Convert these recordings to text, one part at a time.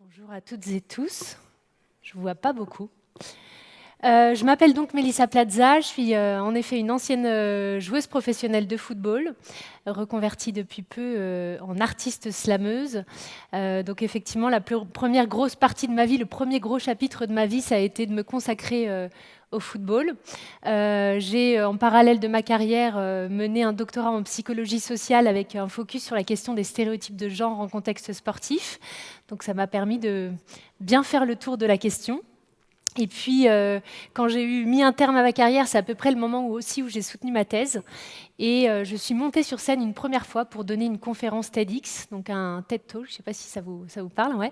Bonjour à toutes et tous. Je ne vous vois pas beaucoup. Je m'appelle donc Mélissa Plaza. Je suis en effet une ancienne joueuse professionnelle de football, reconvertie depuis peu en artiste slameuse. Donc effectivement, la première grosse partie de ma vie, le premier gros chapitre de ma vie, ça a été de me consacrer au football. J'ai, en parallèle de ma carrière, mené un doctorat en psychologie sociale avec un focus sur la question des stéréotypes de genre en contexte sportif. Donc ça m'a permis de bien faire le tour de la question. Et puis, quand j'ai mis un terme à ma carrière, c'est à peu près le moment où j'ai soutenu ma thèse. Et je suis montée sur scène une première fois pour donner une conférence TEDx, donc un TED Talk, je ne sais pas si ça vous parle, ouais.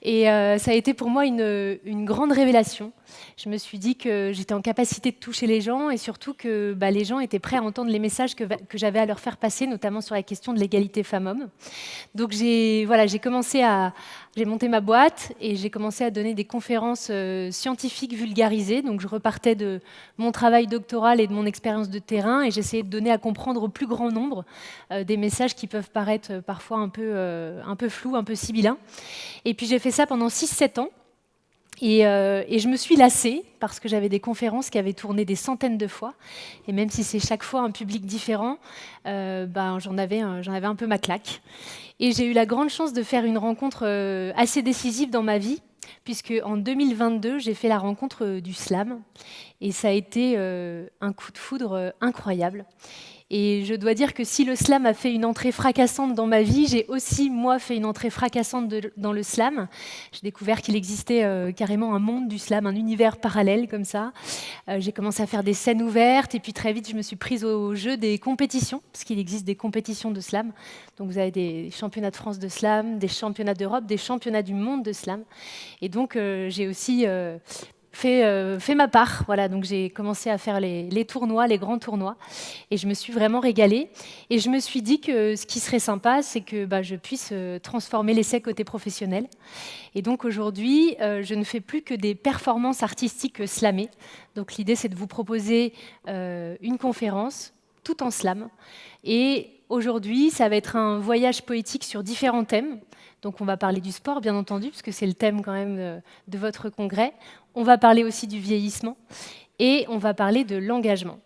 Et ça a été pour moi une grande révélation. Je me suis dit que j'étais en capacité de toucher les gens et surtout que les gens étaient prêts à entendre les messages que j'avais à leur faire passer, notamment sur la question de l'égalité femmes-hommes. Donc j'ai monté ma boîte et j'ai commencé à donner des conférences scientifiques vulgarisées. Donc je repartais de mon travail doctoral et de mon expérience de terrain et j'essayais de donner à comprendre au plus grand nombre des messages qui peuvent paraître parfois un peu flous, un peu sibyllins. Et puis j'ai fait ça pendant 6-7 ans. Et je me suis lassée parce que j'avais des conférences qui avaient tourné des centaines de fois. Et même si c'est chaque fois un public différent, j'en avais un peu ma claque. Et j'ai eu la grande chance de faire une rencontre assez décisive dans ma vie, puisque en 2022, j'ai fait la rencontre du slam. Et ça a été un coup de foudre incroyable. Et je dois dire que si le slam a fait une entrée fracassante dans ma vie, j'ai aussi, moi, fait une entrée fracassante dans le slam. J'ai découvert qu'il existait carrément un monde du slam, un univers parallèle comme ça. J'ai commencé à faire des scènes ouvertes et puis très vite, je me suis prise au jeu des compétitions, parce qu'il existe des compétitions de slam. Donc vous avez des championnats de France de slam, des championnats d'Europe, des championnats du monde de slam. Et donc j'ai aussi fait ma part. Voilà, donc j'ai commencé à faire les tournois, les grands tournois, et je me suis vraiment régalée. Et je me suis dit que ce qui serait sympa, c'est que je puisse transformer l'essai côté professionnel. Et donc aujourd'hui, je ne fais plus que des performances artistiques slamées. Donc l'idée, c'est de vous proposer une conférence tout en slam. Et aujourd'hui, ça va être un voyage poétique sur différents thèmes. Donc on va parler du sport, bien entendu, puisque c'est le thème quand même de votre congrès. On va parler aussi du vieillissement et on va parler de l'engagement.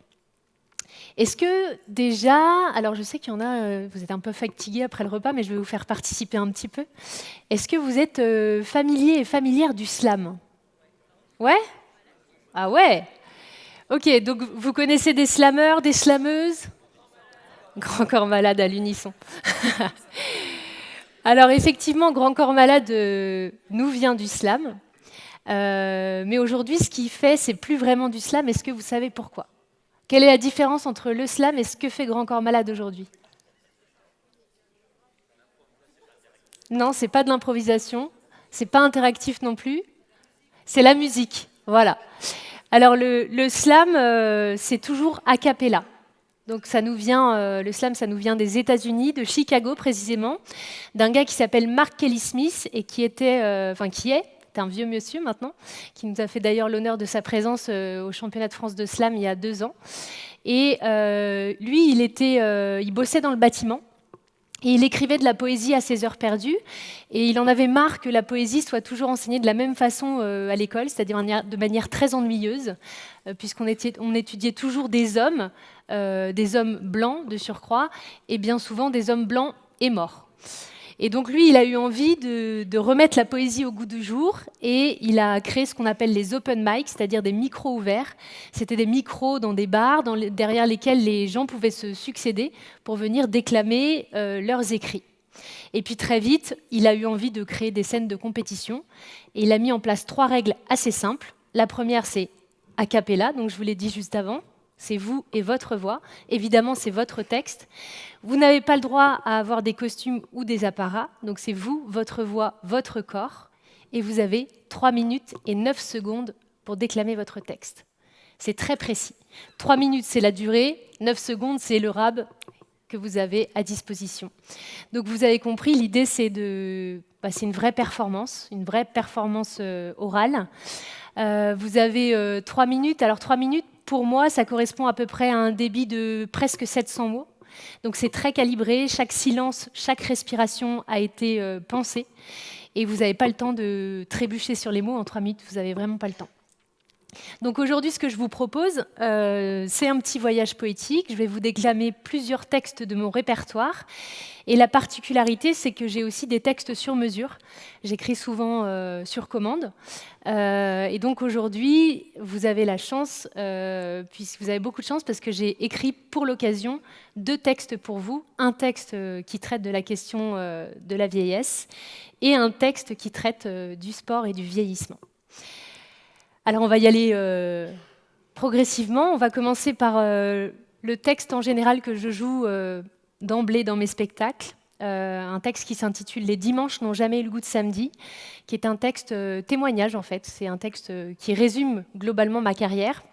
Est-ce que déjà, alors je sais qu'il y en a, vous êtes un peu fatigués après le repas, mais je vais vous faire participer un petit peu. Est-ce que vous êtes familiers et familières du slam? Ouais? Ah ouais? Ok, donc vous connaissez des slameurs, des slameuses? Grand corps malade à l'unisson. Alors effectivement, Grand corps malade nous vient du slam. Mais aujourd'hui, ce qu'il fait, c'est plus vraiment du slam. Est-ce que vous savez pourquoi? Quelle est la différence entre le slam et ce que fait Grand Corps Malade aujourd'hui? Non, c'est pas de l'improvisation, c'est pas interactif non plus, c'est la musique. Voilà. Alors le slam, c'est toujours a cappella. Donc ça nous vient, le slam, ça nous vient des États-Unis, de Chicago précisément, d'un gars qui s'appelle Mark Kelly Smith et qui est un vieux monsieur maintenant, qui nous a fait d'ailleurs l'honneur de sa présence au championnat de France de slam il y a 2 ans. Et lui, il bossait dans le bâtiment. Et il écrivait de la poésie à ses heures perdues, et il en avait marre que la poésie soit toujours enseignée de la même façon à l'école, c'est-à-dire de manière très ennuyeuse, puisqu'on étudiait toujours des hommes blancs de surcroît, et bien souvent des hommes blancs et morts. Et donc lui, il a eu envie de remettre la poésie au goût du jour et il a créé ce qu'on appelle les open mics, c'est-à-dire des micros ouverts. C'était des micros dans des bars derrière lesquels les gens pouvaient se succéder pour venir déclamer leurs écrits. Et puis très vite, il a eu envie de créer des scènes de compétition et il a mis en place 3 règles assez simples. La première, c'est a cappella, donc je vous l'ai dit juste avant. C'est vous et votre voix. Évidemment, c'est votre texte. Vous n'avez pas le droit à avoir des costumes ou des apparats. Donc c'est vous, votre voix, votre corps. Et vous avez 3 minutes et 9 secondes pour déclamer votre texte. C'est très précis. 3 minutes, c'est la durée. 9 secondes, c'est le rab que vous avez à disposition. Donc vous avez compris, l'idée, c'est une vraie performance orale. Vous avez 3 minutes. Alors 3 minutes, pour moi, ça correspond à peu près à un débit de presque 700 mots. Donc c'est très calibré, chaque silence, chaque respiration a été pensée. et vous n'avez pas le temps de trébucher sur les mots en 3 minutes, vous n'avez vraiment pas le temps. Donc aujourd'hui, ce que je vous propose, c'est un petit voyage poétique. Je vais vous déclamer plusieurs textes de mon répertoire. Et la particularité, c'est que j'ai aussi des textes sur mesure. J'écris souvent sur commande. Et donc aujourd'hui, vous avez la chance, puisque vous avez beaucoup de chance, parce que j'ai écrit pour l'occasion 2 textes pour vous. Un texte qui traite de la question de la vieillesse et un texte qui traite du sport et du vieillissement. Alors on va y aller progressivement. On va commencer par le texte en général que je joue d'emblée dans mes spectacles. Un texte qui s'intitule « Les dimanches n'ont jamais eu le goût de samedi », qui est un texte témoignage en fait. C'est un texte qui résume globalement ma carrière.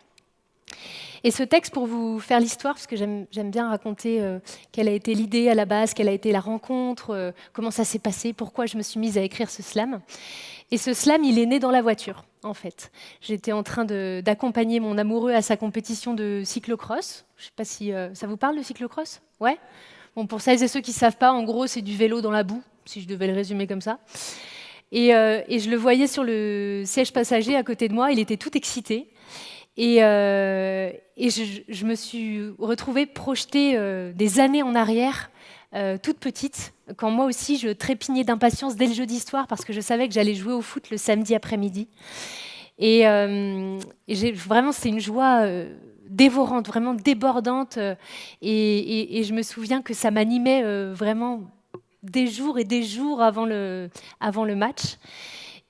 Et ce texte, pour vous faire l'histoire, parce que j'aime bien raconter quelle a été l'idée à la base, quelle a été la rencontre, comment ça s'est passé, pourquoi je me suis mise à écrire ce slam. Et ce slam, il est né dans la voiture, en fait. J'étais en train d'accompagner mon amoureux à sa compétition de cyclocross. Je ne sais pas si ça vous parle, le cyclocross ? Ouais ? Bon, pour celles et ceux qui ne savent pas, en gros, c'est du vélo dans la boue, si je devais le résumer comme ça. Et je le voyais sur le siège passager à côté de moi, il était tout excité. Et je me suis retrouvée projetée des années en arrière, toute petite, quand moi aussi je trépignais d'impatience dès le jeudi soir parce que je savais que j'allais jouer au foot le samedi après-midi. Et vraiment, c'est une joie dévorante, vraiment débordante. Et je me souviens que ça m'animait vraiment des jours et des jours avant le match.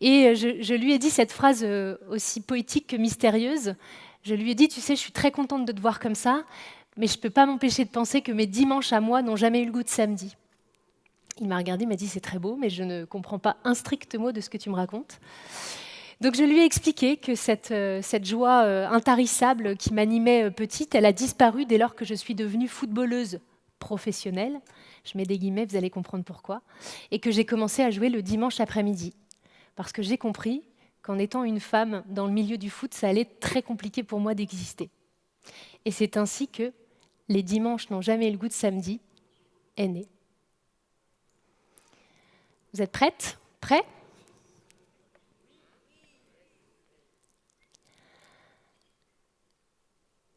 Et je lui ai dit cette phrase aussi poétique que mystérieuse. Je lui ai dit, tu sais, je suis très contente de te voir comme ça, mais je ne peux pas m'empêcher de penser que mes dimanches à moi n'ont jamais eu le goût de samedi. Il m'a regardé, il m'a dit, c'est très beau, mais je ne comprends pas un strict mot de ce que tu me racontes. Donc je lui ai expliqué que cette joie intarissable qui m'animait petite, elle a disparu dès lors que je suis devenue footballeuse professionnelle. Je mets des guillemets, vous allez comprendre pourquoi. Et que j'ai commencé à jouer le dimanche après-midi. Parce que j'ai compris qu'en étant une femme dans le milieu du foot, ça allait être très compliqué pour moi d'exister. Et c'est ainsi que Les dimanches n'ont jamais eu le goût de samedi est né. Vous êtes prêtes ? Prêts ?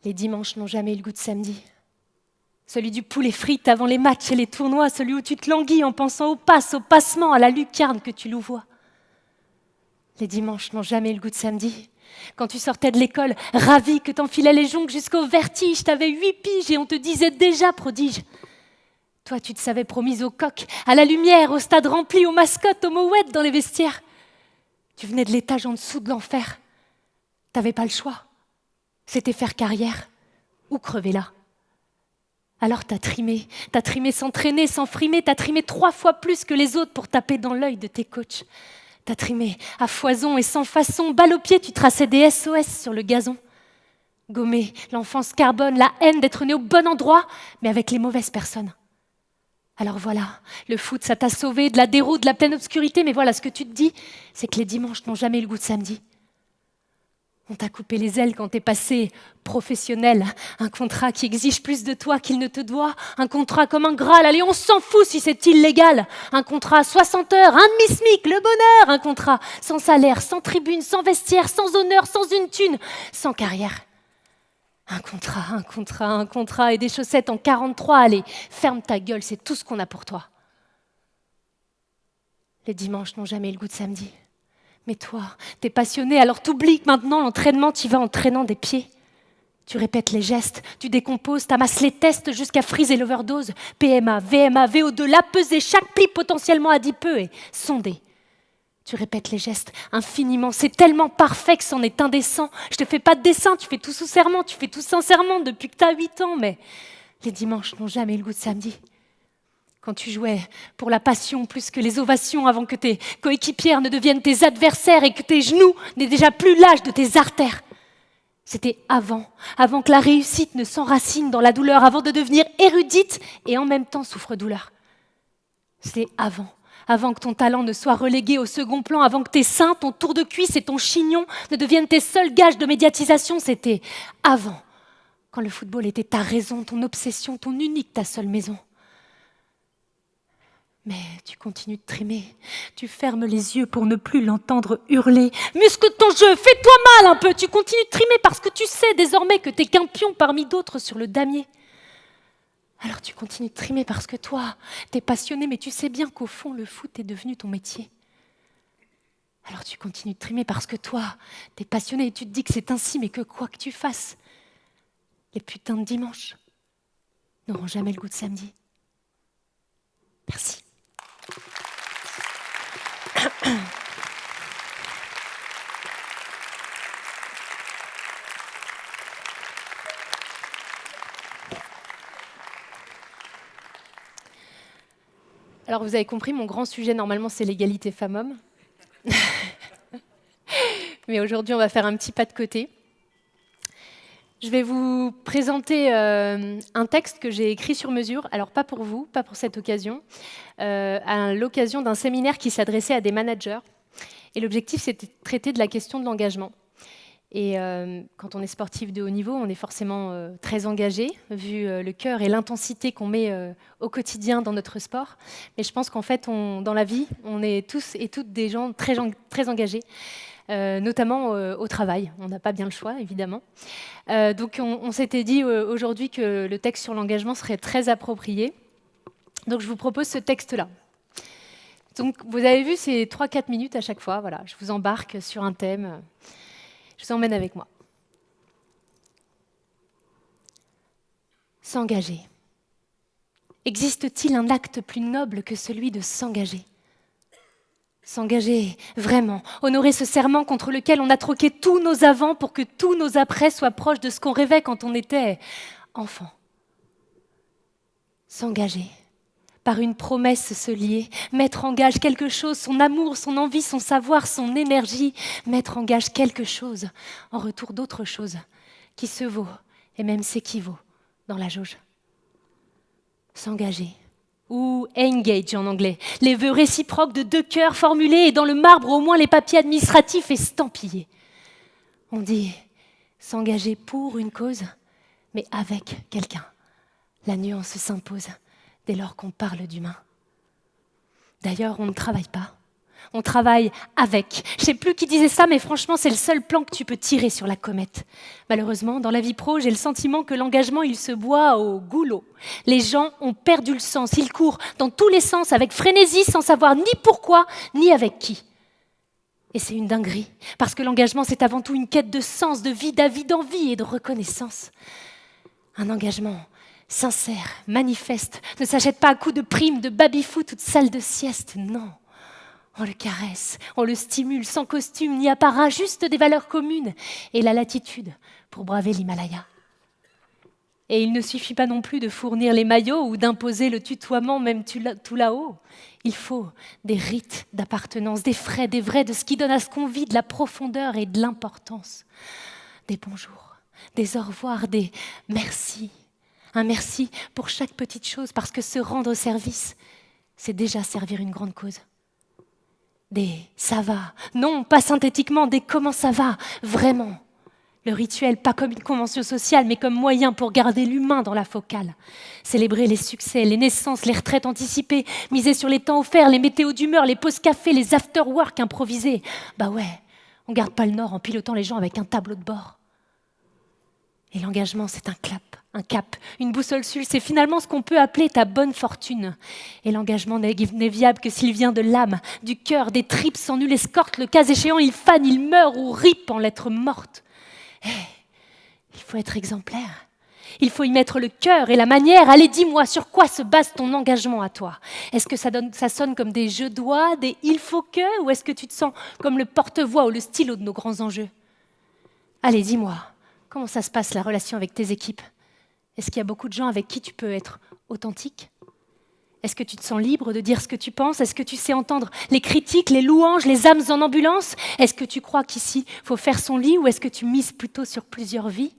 Les dimanches n'ont jamais eu le goût de samedi. Celui du poulet frites avant les matchs et les tournois, celui où tu te languis en pensant aux passes, au passement, à la lucarne que tu louvoies. Les dimanches n'ont jamais eu le goût de samedi. Quand tu sortais de l'école, ravi que t'enfilais les jongles jusqu'au vertige, t'avais 8 piges et on te disait déjà prodige. Toi, tu te savais promise au coq, à la lumière, au stade rempli, aux mascottes, aux mouettes dans les vestiaires. Tu venais de l'étage en dessous de l'enfer. T'avais pas le choix. C'était faire carrière ou crever là. Alors t'as trimé sans traîner, sans frimer, t'as trimé 3 fois plus que les autres pour taper dans l'œil de tes coachs. T'as trimé à foison et sans façon, balle au pied, tu traçais des SOS sur le gazon. Gommer l'enfance carbone, la haine d'être né au bon endroit, mais avec les mauvaises personnes. Alors voilà, le foot, ça t'a sauvé de la déroute, de la pleine obscurité, mais voilà, ce que tu te dis, c'est que les dimanches n'ont jamais eu le goût de samedi. On t'a coupé les ailes quand t'es passé professionnel. Un contrat qui exige plus de toi qu'il ne te doit. Un contrat comme un Graal. Allez, on s'en fout si c'est illégal. Un contrat à 60 heures, un demi-smic, le bonheur. Un contrat sans salaire, sans tribune, sans vestiaire, sans honneur, sans une thune, sans carrière. Un contrat et des chaussettes en 43. Allez, ferme ta gueule, c'est tout ce qu'on a pour toi. Les dimanches n'ont jamais eu le goût de samedi. Mais toi, t'es passionné, alors t'oublies que maintenant l'entraînement, t'y vas en traînant des pieds. Tu répètes les gestes, tu décomposes, t'amasses les tests jusqu'à friser l'overdose. PMA, VMA, VO2, la peser, chaque pli potentiellement adipeux et sondé. Tu répètes les gestes infiniment, c'est tellement parfait que c'en est indécent. Je te fais pas de dessin, tu fais tout sous serment, tu fais tout sincèrement depuis que t'as 8 ans, mais les dimanches n'ont jamais eu le goût de samedi. Quand tu jouais pour la passion plus que les ovations avant que tes coéquipières ne deviennent tes adversaires et que tes genoux n'aient déjà plus l'âge de tes artères. C'était avant que la réussite ne s'enracine dans la douleur, avant de devenir érudite et en même temps souffre-douleur. C'était avant que ton talent ne soit relégué au second plan, avant que tes seins, ton tour de cuisse et ton chignon ne deviennent tes seuls gages de médiatisation. C'était avant, quand le football était ta raison, ton obsession, ton unique, ta seule maison. Mais tu continues de trimer. Tu fermes les yeux pour ne plus l'entendre hurler. Muscle ton jeu, fais-toi mal un peu. Tu continues de trimer parce que tu sais désormais que t'es qu'un pion parmi d'autres sur le damier. Alors tu continues de trimer parce que toi, t'es passionné, mais tu sais bien qu'au fond, le foot est devenu ton métier. Alors tu continues de trimer parce que toi, t'es passionné et tu te dis que c'est ainsi, mais que quoi que tu fasses, les putains de dimanches n'auront jamais le goût de samedi. Merci. Alors vous avez compris, mon grand sujet normalement c'est l'égalité femmes-hommes. Mais aujourd'hui on va faire un petit pas de côté. Je vais vous présenter un texte que j'ai écrit sur mesure, alors pas pour vous, pas pour cette occasion, à l'occasion d'un séminaire qui s'adressait à des managers. Et l'objectif c'était de traiter de la question de l'engagement. Et quand on est sportif de haut niveau, on est forcément très engagé, vu le cœur et l'intensité qu'on met au quotidien dans notre sport. Mais je pense qu'en fait, dans la vie, on est tous et toutes des gens très engagés, notamment au travail. On n'a pas bien le choix, évidemment. Donc on s'était dit aujourd'hui que le texte sur l'engagement serait très approprié. Donc je vous propose ce texte-là. Donc vous avez vu, c'est 3-4 minutes à chaque fois. Voilà, je vous embarque sur un thème. Je vous emmène avec moi. S'engager. Existe-t-il un acte plus noble que celui de s'engager ? S'engager, vraiment, honorer ce serment contre lequel on a troqué tous nos avants pour que tous nos après soient proches de ce qu'on rêvait quand on était enfant. S'engager, par une promesse se lier, mettre en gage quelque chose, son amour, son envie, son savoir, son énergie, mettre en gage quelque chose en retour d'autre chose qui se vaut et même s'équivaut dans la jauge. S'engager, ou engage en anglais, les vœux réciproques de deux cœurs formulés et dans le marbre au moins les papiers administratifs estampillés. On dit s'engager pour une cause, mais avec quelqu'un. La nuance s'impose dès lors qu'on parle d'humain. D'ailleurs, on ne travaille pas. On travaille avec. Je ne sais plus qui disait ça, mais franchement, c'est le seul plan que tu peux tirer sur la comète. Malheureusement, dans la vie pro, j'ai le sentiment que l'engagement, il se boit au goulot. Les gens ont perdu le sens. Ils courent dans tous les sens avec frénésie, sans savoir ni pourquoi, ni avec qui. Et c'est une dinguerie, parce que l'engagement, c'est avant tout une quête de sens, de vie, d'avis, d'envie et de reconnaissance. Un engagement sincère, manifeste, ne s'achète pas à coups de primes, de baby-foot ou de salle de sieste, non. On le caresse, on le stimule, sans costume ni apparat, juste des valeurs communes et la latitude pour braver l'Himalaya. Et il ne suffit pas non plus de fournir les maillots ou d'imposer le tutoiement même tout là-haut. Il faut des rites d'appartenance, des frais, des vrais, de ce qui donne à ce qu'on vit de la profondeur et de l'importance. Des bonjours, des au revoir, des merci. Un merci pour chaque petite chose, parce que se rendre service, c'est déjà servir une grande cause. Des ça va, non, pas synthétiquement, des comment ça va, vraiment. Le rituel, pas comme une convention sociale, mais comme moyen pour garder l'humain dans la focale. Célébrer les succès, les naissances, les retraites anticipées, miser sur les temps offerts, les météos d'humeur, les pauses café, les after-work improvisés. Bah ouais, on garde pas le nord en pilotant les gens avec un tableau de bord. Et l'engagement, c'est un cap, une boussole seule, c'est finalement ce qu'on peut appeler ta bonne fortune. Et l'engagement n'est viable que s'il vient de l'âme, du cœur, des tripes, sans nulle escorte. Le cas échéant, il fane, il meurt ou ripe en lettres mortes. Il faut être exemplaire. Il faut y mettre le cœur et la manière. Allez, dis-moi, sur quoi se base ton engagement à toi ? Est-ce que ça sonne comme des je dois, des il faut que, ou est-ce que tu te sens comme le porte-voix ou le stylo de nos grands enjeux ? Allez, dis-moi. Comment ça se passe, la relation avec tes équipes ? Est-ce qu'il y a beaucoup de gens avec qui tu peux être authentique ? Est-ce que tu te sens libre de dire ce que tu penses ? Est-ce que tu sais entendre les critiques, les louanges, les âmes en ambulance ? Est-ce que tu crois qu'ici, il faut faire son lit ou est-ce que tu mises plutôt sur plusieurs vies ?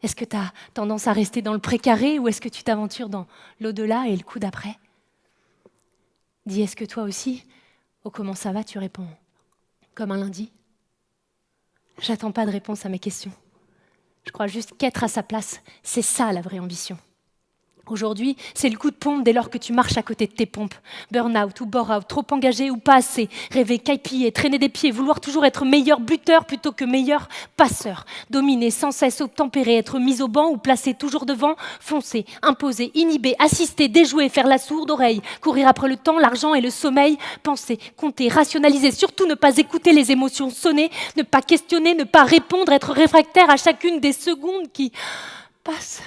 Est-ce que tu as tendance à rester dans le précaré ou est-ce que tu t'aventures dans l'au-delà et le coup d'après ? Dis, est-ce que toi aussi, au comment ça va, tu réponds comme un lundi ? J'attends pas de réponse à mes questions. Je crois juste qu'être à sa place, c'est ça la vraie ambition. Aujourd'hui, c'est le coup de pompe dès lors que tu marches à côté de tes pompes. Burn-out ou bore-out, trop engagé ou pas assez, rêver, caipiller, traîner des pieds, vouloir toujours être meilleur buteur plutôt que meilleur passeur. Dominer, sans cesse obtempérer, être mis au banc ou placé toujours devant, foncer, imposer, inhiber, assister, déjouer, faire la sourde oreille, courir après le temps, l'argent et le sommeil, penser, compter, rationaliser, surtout ne pas écouter les émotions sonner, ne pas questionner, ne pas répondre, être réfractaire à chacune des secondes qui passent.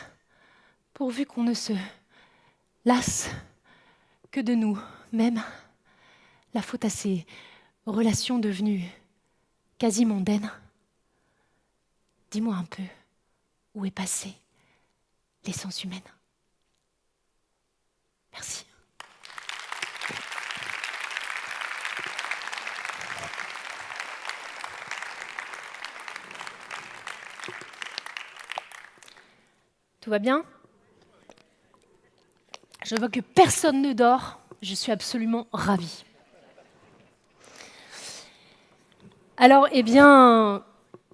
Pourvu qu'on ne se lasse que de nous-mêmes, la faute à ces relations devenues quasi mondaines. Dis-moi un peu, où est passée l'essence humaine? Merci. Tout va bien? Je vois que personne ne dort. Je suis absolument ravie. Alors, eh bien,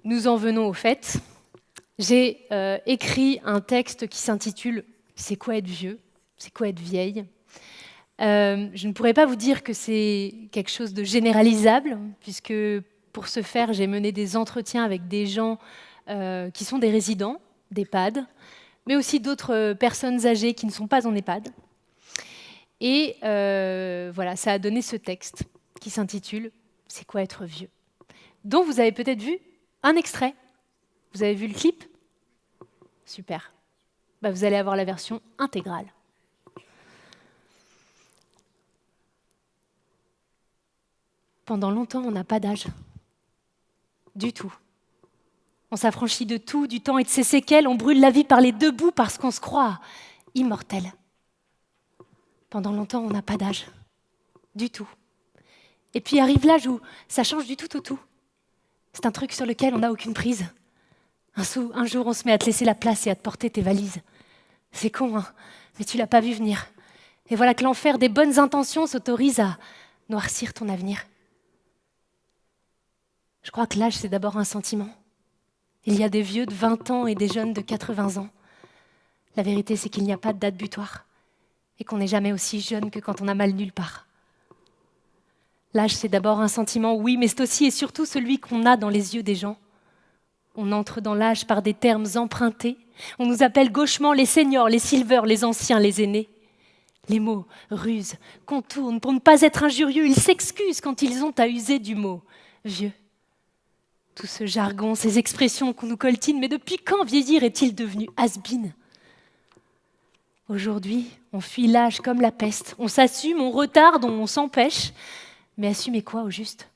nous en venons au fait. J'ai écrit un texte qui s'intitule « C'est quoi être vieux? C'est quoi être vieille ?» Je ne pourrais pas vous dire que c'est quelque chose de généralisable, puisque pour ce faire, j'ai mené des entretiens avec des gens qui sont des résidents d'EHPAD, mais aussi d'autres personnes âgées qui ne sont pas en EHPAD. Et voilà, ça a donné ce texte qui s'intitule « C'est quoi être vieux ?» dont vous avez peut-être vu un extrait. Vous avez vu le clip? Super. Bah, vous allez avoir la version intégrale. Pendant longtemps, on n'a pas d'âge. Du tout. On s'affranchit de tout, du temps et de ses séquelles. On brûle la vie par les deux bouts parce qu'on se croit immortel. Pendant longtemps, on n'a pas d'âge. Du tout. Et puis arrive l'âge où ça change du tout au tout. C'est un truc sur lequel on n'a aucune prise. Un jour, on se met à te laisser la place et à te porter tes valises. C'est con, hein, mais tu l'as pas vu venir. Et voilà que l'enfer des bonnes intentions s'autorise à noircir ton avenir. Je crois que l'âge, c'est d'abord un sentiment. Il y a des vieux de 20 ans et des jeunes de 80 ans. La vérité, c'est qu'il n'y a pas de date butoir et qu'on n'est jamais aussi jeune que quand on a mal nulle part. L'âge, c'est d'abord un sentiment, oui, mais c'est aussi et surtout celui qu'on a dans les yeux des gens. On entre dans l'âge par des termes empruntés. On nous appelle gauchement les seniors, les silvers, les anciens, les aînés. Les mots rusent, contournent pour ne pas être injurieux. Ils s'excusent quand ils ont à user du mot vieux. Tout ce jargon, ces expressions qu'on nous coltine, mais depuis quand vieillir est-il devenu has-been? Aujourd'hui, on fuit l'âge comme la peste. On s'assume, on retarde, on s'empêche. Mais assumer quoi au juste?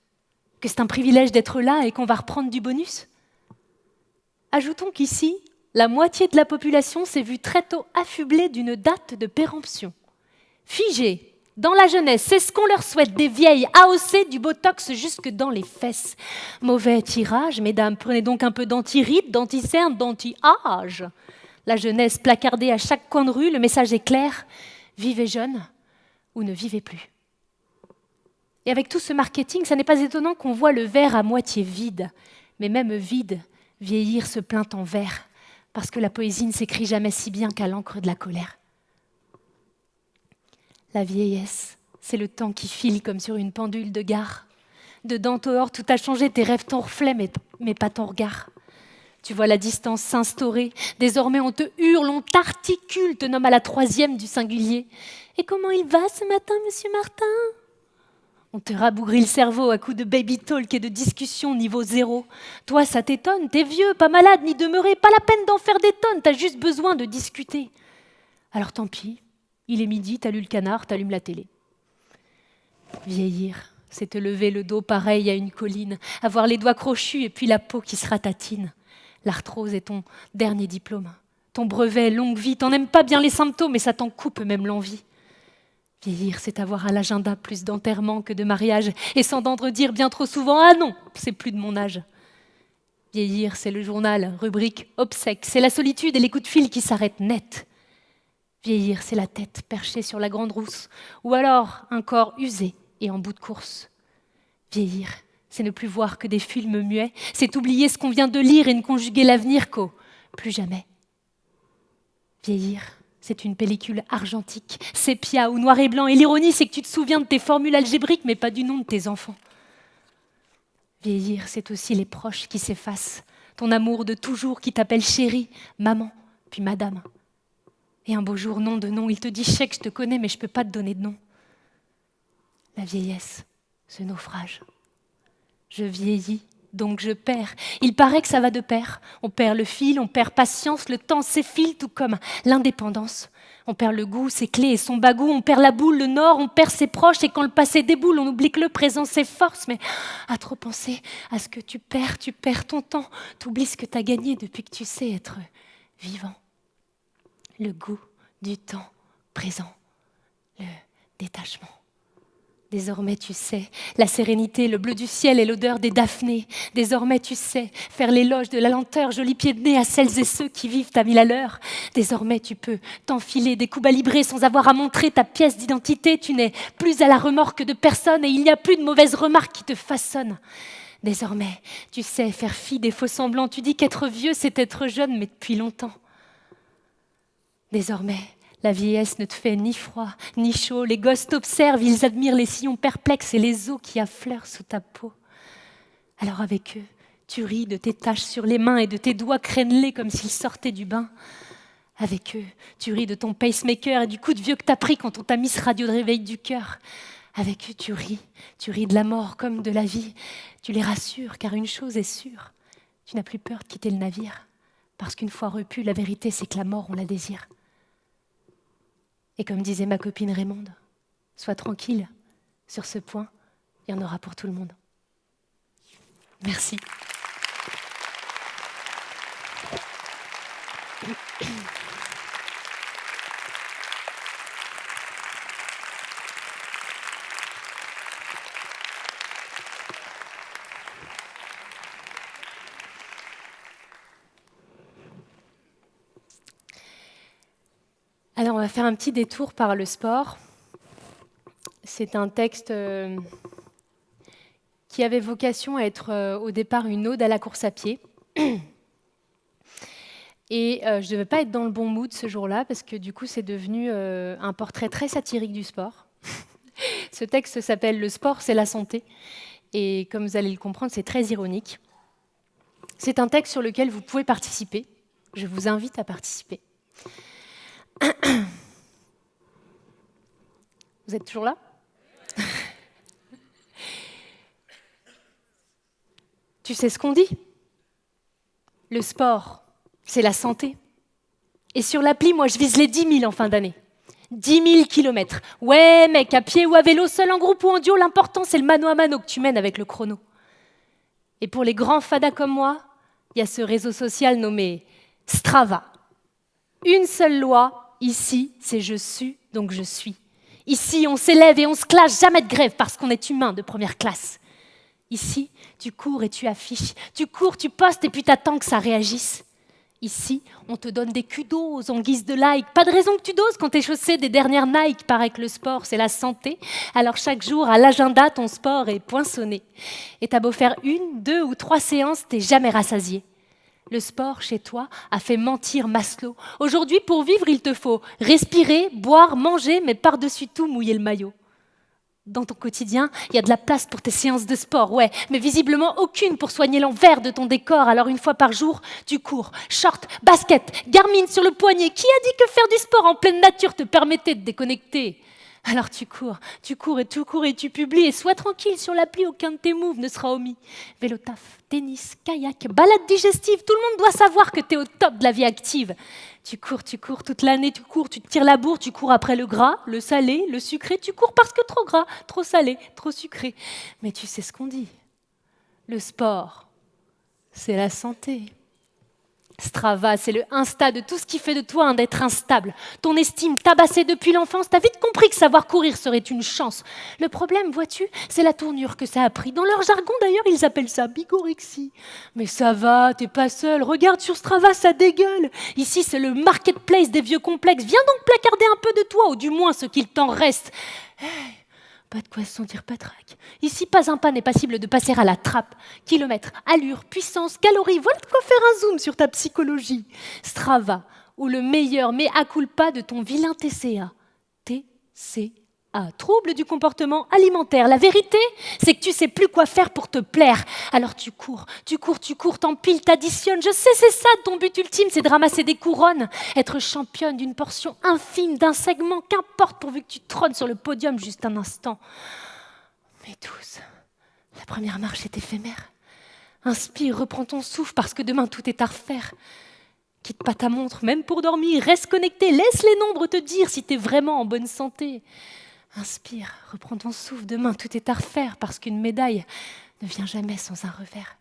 Que c'est un privilège d'être là et qu'on va reprendre du bonus? Ajoutons qu'ici, la moitié de la population s'est vue très tôt affublée d'une date de péremption. Figée dans la jeunesse, c'est ce qu'on leur souhaite, des vieilles AOC, du botox jusque dans les fesses. Mauvais tirage, mesdames, prenez donc un peu d'anti-rides, d'anti-cernes, d'anti-âge. La jeunesse placardée à chaque coin de rue, le message est clair, vivez jeune ou ne vivez plus. Et avec tout ce marketing, ça n'est pas étonnant qu'on voit le verre à moitié vide. Mais même vide, vieillir se plaint en vers, parce que la poésie ne s'écrit jamais si bien qu'à l'encre de la colère. La vieillesse, c'est le temps qui file comme sur une pendule de gare. Dedans, dehors, tout a changé, tes rêves, ton reflet, mais pas ton regard. Tu vois la distance s'instaurer, désormais on te hurle, on t'articule, te nomme à la troisième du singulier. Et comment il va ce matin, monsieur Martin ? On te rabougrit le cerveau à coups de baby talk et de discussion niveau zéro. Toi, ça t'étonne, t'es vieux, pas malade, ni demeuré, pas la peine d'en faire des tonnes, t'as juste besoin de discuter. Alors tant pis, il est midi, t'allumes le canard, t'allumes la télé. Vieillir, c'est te lever le dos pareil à une colline, avoir les doigts crochus et puis la peau qui se ratatine. L'arthrose est ton dernier diplôme. Ton brevet, longue vie, t'en aimes pas bien les symptômes, mais ça t'en coupe même l'envie. Vieillir, c'est avoir à l'agenda plus d'enterrements que de mariages et s'entendre dire bien trop souvent « Ah non, c'est plus de mon âge ». Vieillir, c'est le journal, rubrique obsèques, c'est la solitude et les coups de fil qui s'arrêtent net. Vieillir, c'est la tête perchée sur la grande rousse ou alors un corps usé et en bout de course. Vieillir, c'est ne plus voir que des films muets, c'est oublier ce qu'on vient de lire et ne conjuguer l'avenir qu'au plus jamais. Vieillir, c'est une pellicule argentique, sépia ou noir et blanc. Et l'ironie, c'est que tu te souviens de tes formules algébriques, mais pas du nom de tes enfants. Vieillir, c'est aussi les proches qui s'effacent. Ton amour de toujours qui t'appelle chérie, maman, puis madame. Et un beau jour, nom de nom, il te dit « Je sais que je te connais, mais je ne peux pas te donner de nom. » La vieillesse, ce naufrage. Je vieillis, donc je perds. Il paraît que ça va de pair. On perd le fil, on perd patience, le temps s'effile, tout comme l'indépendance. On perd le goût, ses clés et son bagou, on perd la boule, le nord, on perd ses proches, et quand le passé déboule, on oublie que le présent s'efforce. Mais à trop penser à ce que tu perds ton temps, t'oublies ce que t'as gagné depuis que tu sais être vivant. Le goût du temps présent, le détachement. Désormais, tu sais, la sérénité, le bleu du ciel et l'odeur des daphnées. Désormais, tu sais, faire l'éloge de la lenteur, joli pied de nez à celles et ceux qui vivent à 1000 à l'heure. Désormais, tu peux t'enfiler des coups balibrés sans avoir à montrer ta pièce d'identité. Tu n'es plus à la remorque de personne et il n'y a plus de mauvaises remarques qui te façonnent. Désormais, tu sais faire fi des faux semblants. Tu dis qu'être vieux, c'est être jeune, mais depuis longtemps. Désormais, la vieillesse ne te fait ni froid, ni chaud. Les gosses t'observent, ils admirent les sillons perplexes et les os qui affleurent sous ta peau. Alors avec eux, tu ris de tes taches sur les mains et de tes doigts crénelés comme s'ils sortaient du bain. Avec eux, tu ris de ton pacemaker et du coup de vieux que t'as pris quand on t'a mis ce radio de réveil du cœur. Avec eux, tu ris de la mort comme de la vie. Tu les rassures, car une chose est sûre, tu n'as plus peur de quitter le navire. Parce qu'une fois repu, la vérité, c'est que la mort, on la désire. Et comme disait ma copine Raymonde, sois tranquille, sur ce point, il y en aura pour tout le monde. Merci. Alors, on va faire un petit détour par le sport. C'est un texte qui avait vocation à être au départ une ode à la course à pied. Et je ne devais pas être dans le bon mood ce jour-là, parce que du coup, c'est devenu un portrait très satirique du sport. Ce texte s'appelle « Le sport, c'est la santé ». Et comme vous allez le comprendre, c'est très ironique. C'est un texte sur lequel vous pouvez participer. Je vous invite à participer. Vous êtes toujours là ? Tu sais ce qu'on dit ? Le sport, c'est la santé. Et sur l'appli, moi, je vise les 10 000 en fin d'année. 10 000 kilomètres. Ouais, mec, à pied ou à vélo, seul en groupe ou en duo, l'important, c'est le mano à mano que tu mènes avec le chrono. Et pour les grands fadas comme moi, il y a ce réseau social nommé Strava. Une seule loi, ici, c'est je suis, donc je suis. Ici, on s'élève et on se clash, jamais de grève parce qu'on est humain de première classe. Ici, tu cours et tu affiches. Tu cours, tu postes et puis t'attends que ça réagisse. Ici, on te donne des kudos en guise de like. Pas de raison que tu doses quand t'es chaussé des dernières Nike. Paraît que le sport, c'est la santé. Alors chaque jour, à l'agenda, ton sport est poinçonné. Et t'as beau faire 1, 2 ou 3 séances, t'es jamais rassasié. Le sport, chez toi, a fait mentir Maslow. Aujourd'hui, pour vivre, il te faut respirer, boire, manger, mais par-dessus tout, mouiller le maillot. Dans ton quotidien, il y a de la place pour tes séances de sport, ouais, mais visiblement aucune pour soigner l'envers de ton décor. Alors une fois par jour, tu cours, short, basket, Garmin sur le poignet. Qui a dit que faire du sport en pleine nature te permettait de déconnecter ? Alors tu cours et tu publies et sois tranquille, sur l'appli, aucun de tes moves ne sera omis. Vélo taf, tennis, kayak, balade digestive, tout le monde doit savoir que tu es au top de la vie active. Tu cours toute l'année, tu te tires la bourre, tu cours après le gras, le salé, le sucré, tu cours parce que trop gras, trop salé, trop sucré. Mais tu sais ce qu'on dit, le sport, c'est la santé. Strava, c'est le Insta de tout ce qui fait de toi un être instable. Ton estime tabassée depuis l'enfance, t'as vite compris que savoir courir serait une chance. Le problème, vois-tu, c'est la tournure que ça a pris. Dans leur jargon, d'ailleurs, ils appellent ça bigorexie. Mais ça va, t'es pas seul. Regarde sur Strava, ça dégueule. Ici, c'est le marketplace des vieux complexes. Viens donc placarder un peu de toi, ou du moins ce qu'il t'en reste. Hey, pas de quoi se sentir patraque. Ici, pas un pas n'est passible de passer à la trappe. Kilomètres, allure, puissance, calories, voilà de quoi faire un zoom sur ta psychologie. Strava, ou le meilleur mea culpa de ton vilain TCA. TCA, trouble du comportement alimentaire. La vérité, c'est que tu sais plus quoi faire pour te plaire. Alors tu cours, t'empiles, t'additionnes. Je sais, c'est ça ton but ultime, c'est de ramasser des couronnes, être championne d'une portion infime, d'un segment, qu'importe pourvu que tu trônes sur le podium juste un instant. Mais douce, la première marche est éphémère. Inspire, reprends ton souffle parce que demain tout est à refaire. Quitte pas ta montre, même pour dormir, reste connecté, laisse les nombres te dire si t'es vraiment en bonne santé. Inspire, reprends ton souffle, demain tout est à refaire parce qu'une médaille ne vient jamais sans un revers.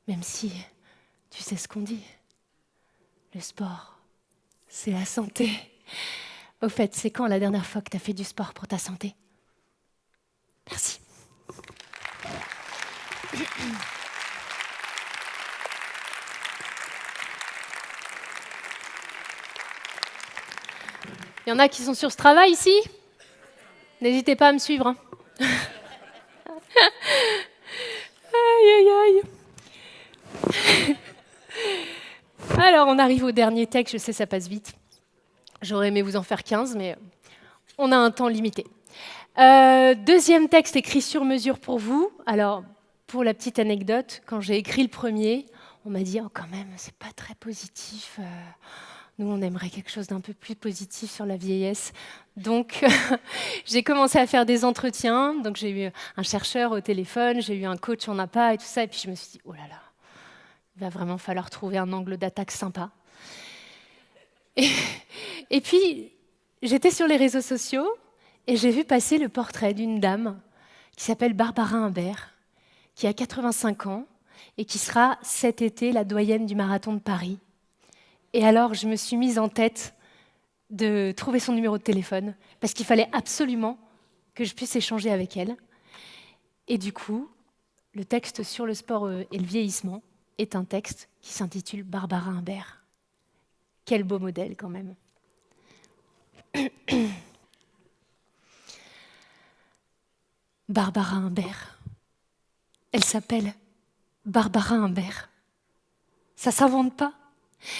Même si, tu sais ce qu'on dit, le sport, c'est la santé. Au fait, c'est quand la dernière fois que t'as fait du sport pour ta santé ? Merci. Il y en a qui sont sur ce travail ici ? N'hésitez pas à me suivre. Hein. Aïe, aïe, aïe. Alors, on arrive au dernier texte. Je sais, ça passe vite. J'aurais aimé vous en faire 15, mais on a un temps limité. Deuxième texte écrit sur mesure pour vous. Alors, pour la petite anecdote, quand j'ai écrit le premier, on m'a dit « Oh, quand même, c'est pas très positif. Nous, on aimerait quelque chose d'un peu plus positif sur la vieillesse. » Donc, j'ai commencé à faire des entretiens. Donc, j'ai eu un chercheur au téléphone, j'ai eu un coach en APA et tout ça. Et puis, je me suis dit « Oh là là, il va vraiment falloir trouver un angle d'attaque sympa. » Et puis, j'étais sur les réseaux sociaux et j'ai vu passer le portrait d'une dame qui s'appelle Barbara Humbert, qui a 85 ans et qui sera cet été la doyenne du marathon de Paris. Et alors, je me suis mise en tête de trouver son numéro de téléphone parce qu'il fallait absolument que je puisse échanger avec elle. Et du coup, le texte sur le sport et le vieillissement est un texte qui s'intitule Barbara Humbert. Quel beau modèle quand même. Barbara Humbert. Elle s'appelle Barbara Humbert. Ça s'invente pas.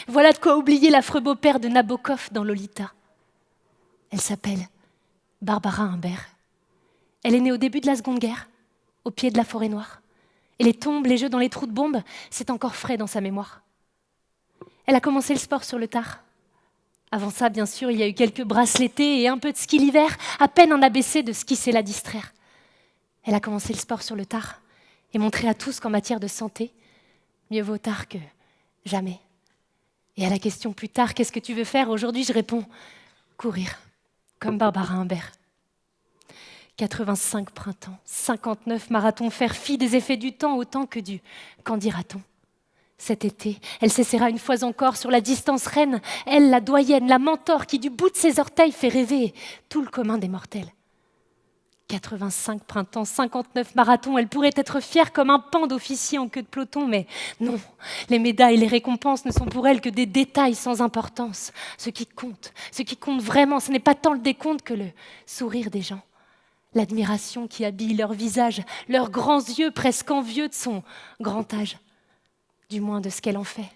Voilà de quoi oublier l'affreux beau-père de Nabokov dans Lolita. Elle s'appelle Barbara Humbert. Elle est née au début de la Seconde Guerre, au pied de la forêt noire. Et les tombes, les jeux dans les trous de bombes, c'est encore frais dans sa mémoire. Elle a commencé le sport sur le tard. Avant ça, bien sûr, il y a eu quelques brasses l'été et un peu de ski l'hiver, à peine un ABC de ce qui sait la distraire. Elle a commencé le sport sur le tard et montré à tous qu'en matière de santé, mieux vaut tard que jamais. Et à la question plus tard, qu'est-ce que tu veux faire ? Aujourd'hui, je réponds, courir, comme Barbara Humbert. 85 printemps, 59 marathons, faire fi des effets du temps autant que du qu'en dira-t-on ? Cet été, elle s'essaiera une fois encore sur la distance reine, elle, la doyenne, la mentor qui du bout de ses orteils fait rêver tout le commun des mortels. 85 printemps, 59 marathons, elle pourrait être fière comme un pan d'officier en queue de peloton, mais non, les médailles, les récompenses ne sont pour elle que des détails sans importance. Ce qui compte vraiment, ce n'est pas tant le décompte que le sourire des gens. L'admiration qui habille leur visage, leurs grands yeux presque envieux de son grand âge. Du moins de ce qu'elle en fait.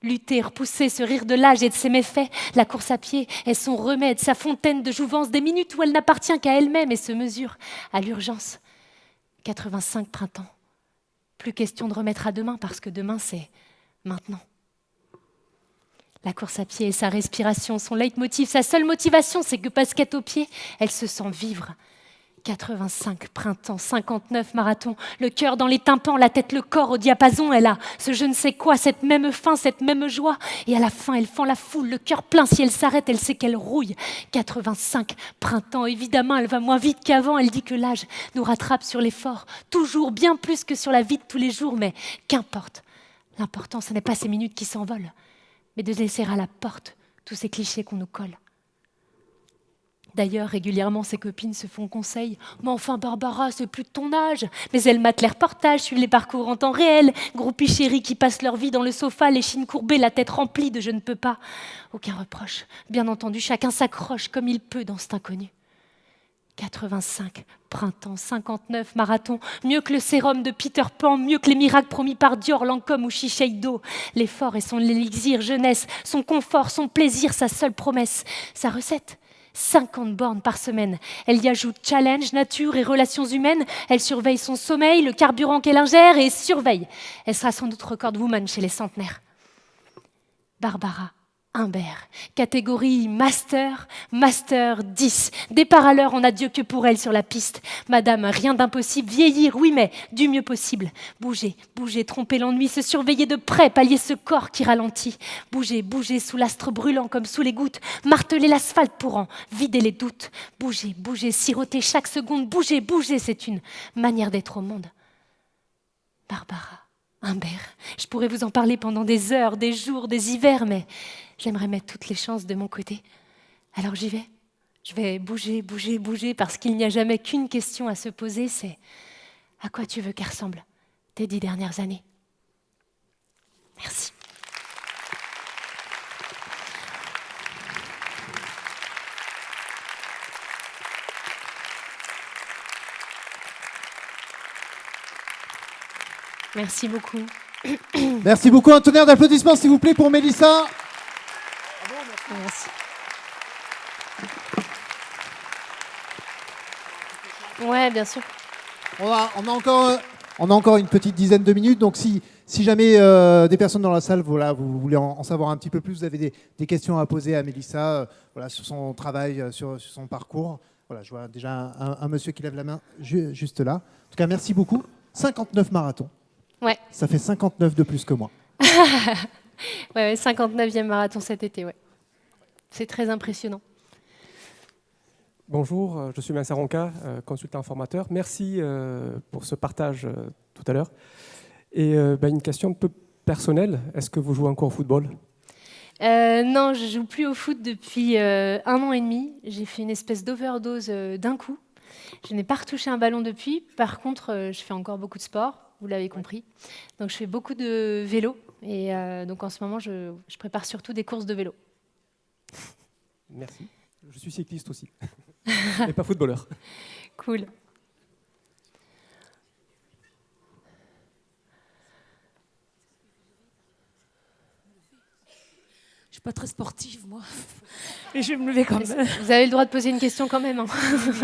Lutter, repousser, se rire de l'âge et de ses méfaits. La course à pied est son remède, sa fontaine de jouvence, des minutes où elle n'appartient qu'à elle-même et se mesure à l'urgence. 85 printemps. Plus question de remettre à demain parce que demain c'est maintenant. La course à pied et sa respiration, son leitmotiv, sa seule motivation, c'est que basket au pied, elle se sent vivre. 85 printemps, 59 marathons, le cœur dans les tympans, la tête, le corps au diapason, elle a ce je ne sais quoi, cette même faim, cette même joie. Et à la fin, elle fend la foule, le cœur plein, si elle s'arrête, elle sait qu'elle rouille. 85 printemps, évidemment, elle va moins vite qu'avant, elle dit que l'âge nous rattrape sur l'effort, toujours bien plus que sur la vie de tous les jours, mais qu'importe. L'important, ce n'est pas ces minutes qui s'envolent, mais de laisser à la porte tous ces clichés qu'on nous colle. D'ailleurs, régulièrement, ses copines se font conseil. « Mais enfin, Barbara, c'est plus de ton âge !» Mais elle mate les reportages, suit les parcours en temps réel. Groupies chéris qui passent leur vie dans le sofa, les chines courbées, la tête remplie de « je ne peux pas ». Aucun reproche. Bien entendu, chacun s'accroche comme il peut dans cet inconnu. 85, printemps, 59, marathon, mieux que le sérum de Peter Pan, mieux que les miracles promis par Dior, Lancôme ou Shiseido. L'effort est son élixir, jeunesse, son confort, son plaisir, sa seule promesse. Sa recette, 50 bornes par semaine. Elle y ajoute challenge, nature et relations humaines. Elle surveille son sommeil, le carburant qu'elle ingère et surveille. Elle sera sans doute record woman chez les centenaires. Barbara Humbert, catégorie Master, Master 10. Départ à l'heure, on n'a Dieu que pour elle sur la piste. Madame, rien d'impossible, vieillir, oui, mais du mieux possible. Bouger, bouger, tromper l'ennui, se surveiller de près, pallier ce corps qui ralentit. Bouger, bouger sous l'astre brûlant comme sous les gouttes, marteler l'asphalte pour en vider les doutes. Bouger, bouger, siroter chaque seconde, bouger, bouger, c'est une manière d'être au monde. Barbara Humbert, je pourrais vous en parler pendant des heures, des jours, des hivers, mais j'aimerais mettre toutes les chances de mon côté. Alors j'y vais. Je vais bouger, bouger, bouger, parce qu'il n'y a jamais qu'une question à se poser, c'est à quoi tu veux qu'elles ressemblent tes 10 dernières années? Merci. Merci beaucoup. Merci beaucoup. Un tonnerre d'applaudissements, s'il vous plaît, pour Mélissa. Merci. Ouais, bien sûr. On a encore une petite dizaine de minutes. Donc, si jamais des personnes dans la salle, voilà, vous voulez en savoir un petit peu plus, vous avez des questions à poser à Mélissa voilà, sur son travail, sur son parcours. Voilà, je vois déjà un monsieur qui lève la main juste là. En tout cas, merci beaucoup. 59 marathons. Ouais. Ça fait 59 de plus que moi. Ouais, 59e marathon cet été, ouais. C'est très impressionnant. Bonjour, je suis Vincent Ronca, consultant formateur. Merci pour ce partage tout à l'heure. Et une question un peu personnelle, est-ce que vous jouez encore au football ? Non, je joue plus au foot depuis 1 an et demi. J'ai fait une espèce d'overdose d'un coup. Je n'ai pas retouché un ballon depuis. Par contre, je fais encore beaucoup de sport, vous l'avez compris. Donc je fais beaucoup de vélo. Et donc en ce moment, je prépare surtout des courses de vélo. Merci. Je suis cycliste aussi, mais pas footballeur. Cool. Je suis pas très sportive, moi. Mais je vais me lever quand même. Vous avez le droit de poser une question quand même. Hein.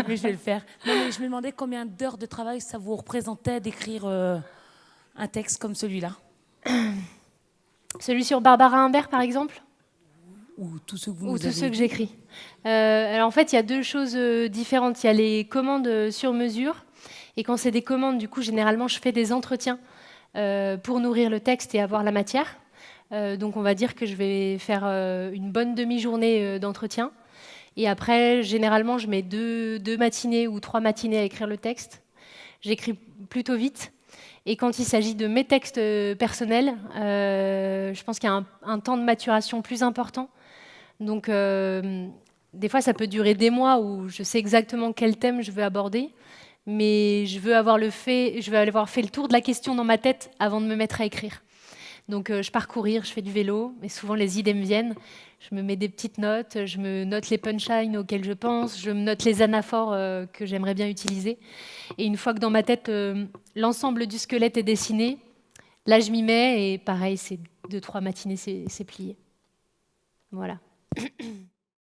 Mais je vais le faire. Non, mais je me demandais combien d'heures de travail ça vous représentait d'écrire un texte comme celui-là. Celui sur Barbara Humbert, par exemple ? Ou tous ceux que vous Ou nous tous avez ceux que dit. j'écris. Alors en fait, il y a 2 choses différentes. Il y a les commandes sur mesure. Et quand c'est des commandes, du coup, généralement, je fais des entretiens pour nourrir le texte et avoir la matière. Donc on va dire que je vais faire une bonne demi-journée d'entretien. Et après, généralement, je mets 2 matinées ou 3 matinées à écrire le texte. J'écris plutôt vite. Et quand il s'agit de mes textes personnels, je pense qu'il y a un temps de maturation plus important. Donc, des fois, ça peut durer des mois où je sais exactement quel thème je veux aborder, mais je veux avoir fait le tour de la question dans ma tête avant de me mettre à écrire. Donc, je pars courir, je fais du vélo, et souvent les idées me viennent. Je me mets des petites notes, je me note les punchlines auxquelles je pense, je me note les anaphores que j'aimerais bien utiliser. Et une fois que dans ma tête, l'ensemble du squelette est dessiné, là, je m'y mets, et pareil, c'est 2-3 matinées, c'est plié. Voilà.